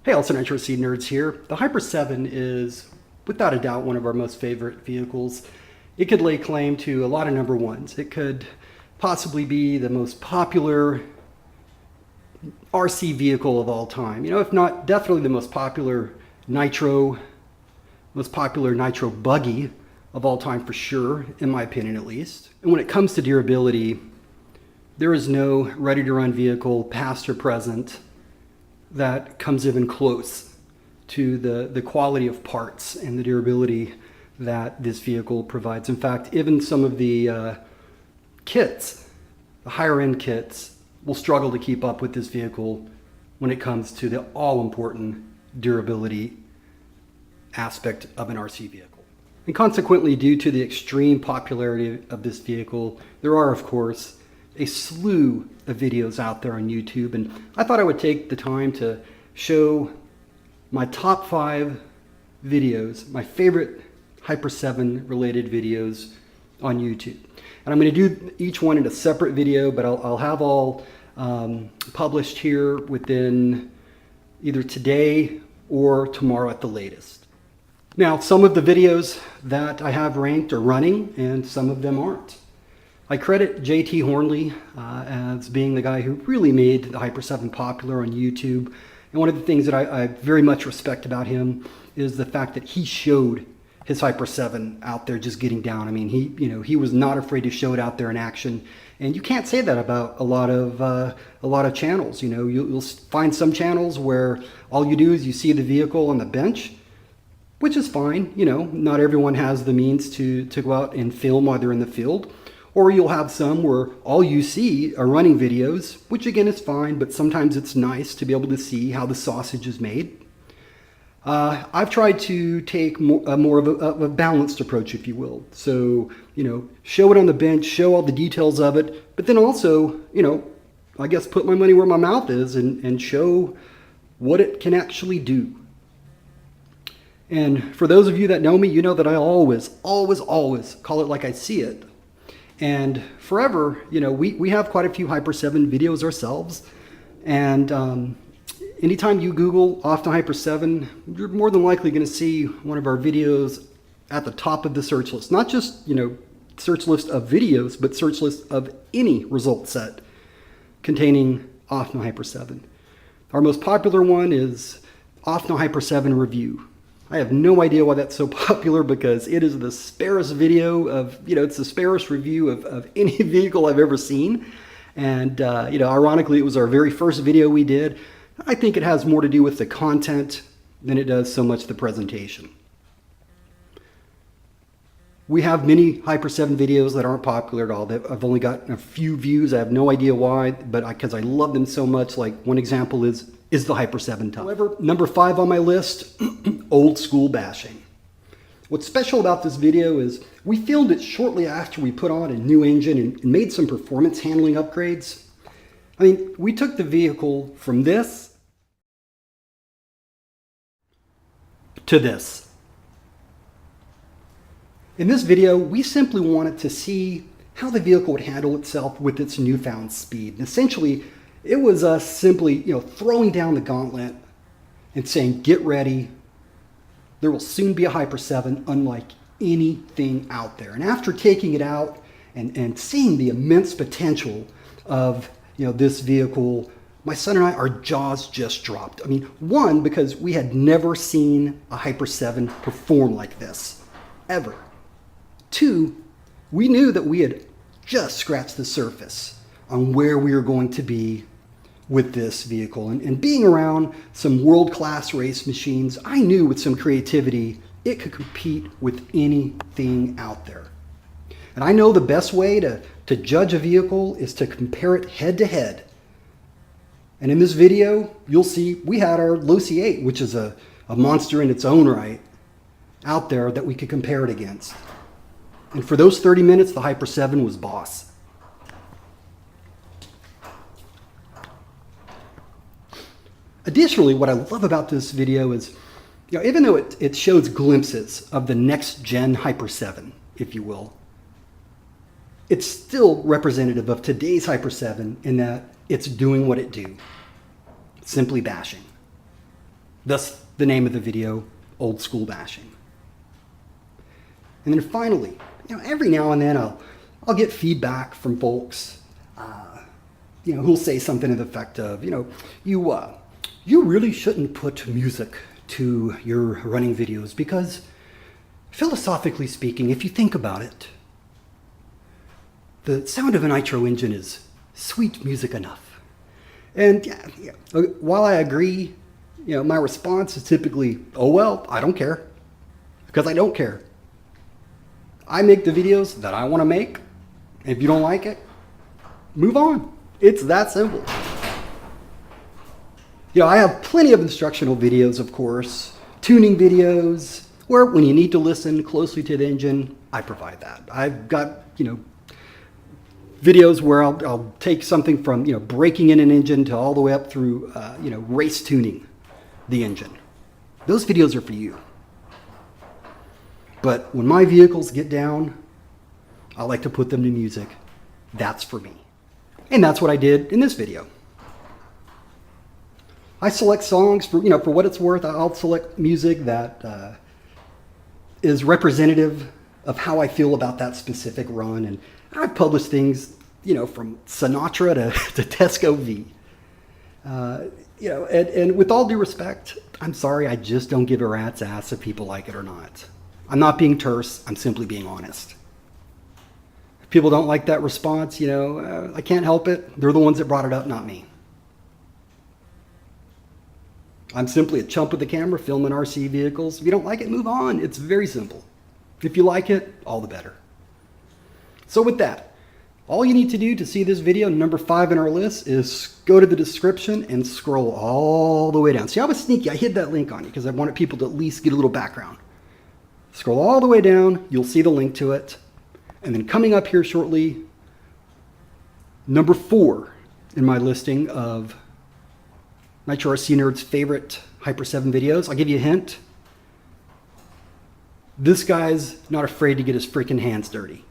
Hey, also Nitro Seed Nerds here. The Hyper 7 is without a doubt one of our most favorite vehicles. It could lay claim to a lot of number ones. It could possibly be the most popular RC vehicle of all time. You know, if not definitely the most popular nitro buggy of all time for sure, in my opinion at least. And when it comes to durability, there is no ready-to-run vehicle, past or present, that comes even close to the quality of parts and the durability that this vehicle provides. In fact, even some of the kits, the higher end kits, will struggle to keep up with this vehicle when it comes to the all-important durability aspect of an RC vehicle. And consequently, due to the extreme popularity of this vehicle, there are, of course, a slew of videos out there on YouTube, and I thought I would take the time to show my top 5 videos, my favorite Hyper 7 related videos on YouTube. And I'm going to do each one in a separate video, but I'll have all published here within either today or tomorrow at the latest. Now, some of the videos that I have ranked are running and some of them aren't. I credit JT Hornley as being the guy who really made the Hyper 7 popular on YouTube. And one of the things that I very much respect about him is the fact that he showed his Hyper 7 out there just getting down. I mean, he was not afraid to show it out there in action. And you can't say that about a lot of channels. You know, you'll find some channels where all you do is you see the vehicle on the bench, which is fine. You know, not everyone has the means to go out and film while they're in the field. Or you'll have some where all you see are running videos, which again is fine, but sometimes it's nice to be able to see how the sausage is made. I've tried to take more of a balanced approach, if you will. So, you know, show it on the bench, show all the details of it, but then also, you know, I guess put my money where my mouth is and show what it can actually do. And for those of you that know me, you know that I always call it like I see it. And forever, you know, we have quite a few Hyper 7 videos ourselves. And anytime you Google Often Hyper 7, you're more than likely going to see one of our videos at the top of the search list. Not just, you know, search list of videos, but search list of any result set containing Often Hyper 7. Our most popular one is Often Hyper 7 Review. I have no idea why that's so popular because it is the sparest video of, you know, it's the sparest review of any vehicle I've ever seen. And, you know, ironically, it was our very first video we did. I think it has more to do with the content than it does so much the presentation. We have many Hyper 7 videos that aren't popular at all. I've only gotten a few views. I have no idea why, but because I love them so much. Like one example is the Hyper 7 Tough. However, number 5 on my list, old school bashing. What's special about this video is we filmed it shortly after we put on a new engine and made some performance handling upgrades. I mean, we took the vehicle from this to this. In this video, we simply wanted to see how the vehicle would handle itself with its newfound speed. And essentially, it was us simply, you know, throwing down the gauntlet and saying, get ready. There will soon be a Hyper 7 unlike anything out there. And after taking it out and seeing the immense potential of, you know, this vehicle, my son and I, our jaws just dropped. I mean, one, because we had never seen a Hyper 7 perform like this, ever. 2, we knew that we had just scratched the surface on where we were going to be with this vehicle. And being around some world-class race machines, I knew with some creativity, it could compete with anything out there. And I know the best way to judge a vehicle is to compare it head to head. And in this video, you'll see we had our Losi 8, which is a monster in its own right, out there that we could compare it against. And for those 30 minutes, the Hyper 7 was boss. Additionally, what I love about this video is, you know, even though it shows glimpses of the next gen Hyper 7, if you will, it's still representative of today's Hyper 7 in that it's doing what it do, simply bashing. Thus the name of the video, Old School Bashing. And then finally, every now and then I'll get feedback from folks, who'll say something to the effect of, you really shouldn't put music to your running videos because philosophically speaking, if you think about it, the sound of a Nitro engine is sweet music enough. And while I agree, my response is typically, oh well, I don't care. Because I don't care. I make the videos that I want to make. If you don't like it, move on. It's that simple. I have plenty of instructional videos, of course, tuning videos, where when you need to listen closely to the engine, I provide that. I've got, videos where I'll take something from, breaking in an engine to all the way up through, race tuning the engine. Those videos are for you. But when my vehicles get down, I like to put them to music. That's for me. And that's what I did in this video. I select songs for what it's worth. I'll select music that is representative of how I feel about that specific run. And I've published things, from Sinatra to Tesco V. And with all due respect, I'm sorry, I just don't give a rat's ass if people like it or not. I'm not being terse, I'm simply being honest. If people don't like that response, I can't help it. They're the ones that brought it up, not me. I'm simply a chump with the camera filming RC vehicles. If you don't like it, move on. It's very simple. If you like it, all the better. So with that, all you need to do to see this video, number 5 in our list, is go to the description and scroll all the way down. See, I was sneaky. I hid that link on you because I wanted people to at least get a little background. Scroll all the way down. You'll see the link to it. And then coming up here shortly, number 4 in my listing of Nitro RC Nerd's favorite Hyper 7 videos. I'll give you a hint. This guy's not afraid to get his freaking hands dirty.